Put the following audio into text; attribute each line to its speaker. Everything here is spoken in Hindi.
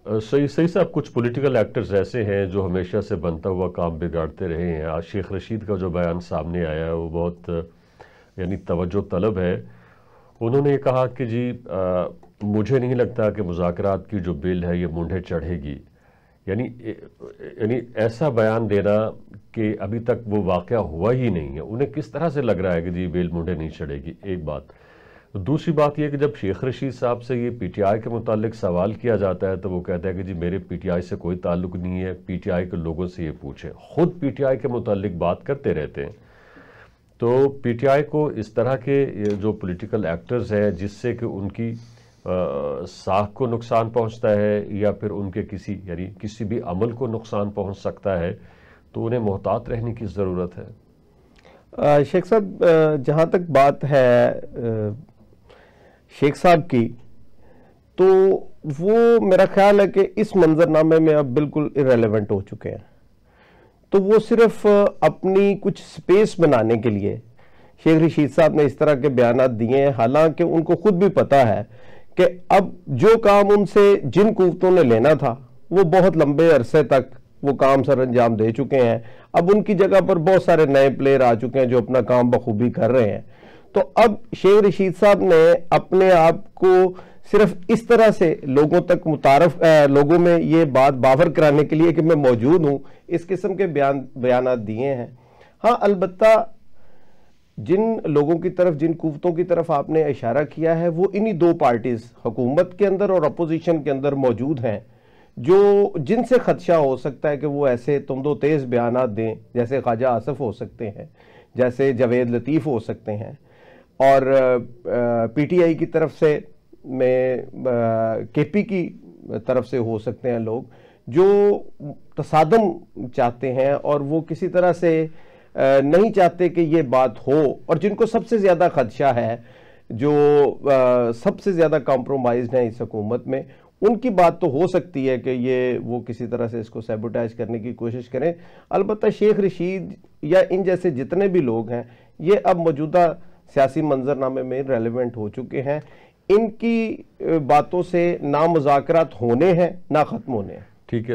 Speaker 1: सही सही साहब, कुछ पॉलिटिकल एक्टर्स ऐसे हैं जो हमेशा से बनता हुआ काम बिगाड़ते रहे हैं। आज शेख रशीद का जो बयान सामने आया है वो बहुत यानी तवज्जो तलब है। उन्होंने ये कहा कि जी मुझे नहीं लगता कि मुज़ाकरात की जो बिल है ये मुंडे चढ़ेगी। यानी यानी ऐसा बयान देना कि अभी तक वो वाक़या हुआ ही नहीं है, उन्हें किस तरह से लग रहा है कि जी बिल मुंडे नहीं चढ़ेगी, एक बात। दूसरी बात यह कि जब शेख रशीद साहब से ये पीटीआई के मुतालिक सवाल किया जाता है तो वो कहता है कि जी मेरे पीटीआई से कोई ताल्लुक नहीं है, पीटीआई के लोगों से ये पूछें। खुद पीटीआई के मुतालिक बात करते रहते हैं। तो पीटीआई को इस तरह के ये जो पॉलिटिकल एक्टर्स हैं जिससे कि उनकी साख को नुकसान पहुंचता है या फिर उनके किसी भी अमल को नुकसान पहुंच सकता है, तो उन्हें मोहतात रहने की ज़रूरत है।
Speaker 2: शेख साहब, जहाँ तक बात है शेख साहब की, तो वो मेरा ख्याल है कि इस मंजरनामे में अब बिल्कुल इरेलेवेंट हो चुके हैं। तो वो सिर्फ अपनी कुछ स्पेस बनाने के लिए शेख रशीद साहब ने इस तरह के बयान दिए हैं, हालांकि उनको खुद भी पता है कि अब जो काम उनसे जिन कुव्वतों ने लेना था वो बहुत लंबे अरसे तक वो काम सर अंजाम दे चुके हैं। अब उनकी जगह पर बहुत सारे नए प्लेयर आ चुके हैं जो अपना काम बखूबी कर रहे हैं। तो अब शेख रशीद साहब ने अपने आप को सिर्फ इस तरह से लोगों तक लोगों में ये बात बावर कराने के लिए कि मैं मौजूद हूं, इस किस्म के बयान दिए हैं। हाँ, अलबत्ता जिन लोगों की तरफ, जिन कुव्वतों की तरफ आपने इशारा किया है, वो इन्हीं दो पार्टीज, हुकूमत के अंदर और अपोजिशन के अंदर मौजूद हैं, जो जिनसे खदशा हो सकता है कि वो ऐसे तुम दो तेज बयान दें, जैसे ख्वाजा आसफ हो सकते हैं, जैसे जावेद लतीफ़ हो सकते हैं, और पीटीआई की तरफ से केपी की तरफ से हो सकते हैं लोग जो तसादम चाहते हैं और वो किसी तरह से नहीं चाहते कि ये बात हो, और जिनको सबसे ज़्यादा खदशा है, जो सबसे ज़्यादा कॉम्प्रोमाइज्ड है इस हुकूमत में, उनकी बात तो हो सकती है कि ये वो किसी तरह से इसको सैबोटाइज करने की कोशिश करें। अलबत्ता शेख रशीद या इन जैसे जितने भी लोग हैं ये अब मौजूदा सियासी मंजरनामे में रेलेवेंट हो चुके हैं। इनकी बातों से ना मुज़ाकरात होने हैं ना ख़त्म होने हैं।
Speaker 1: ठीक है।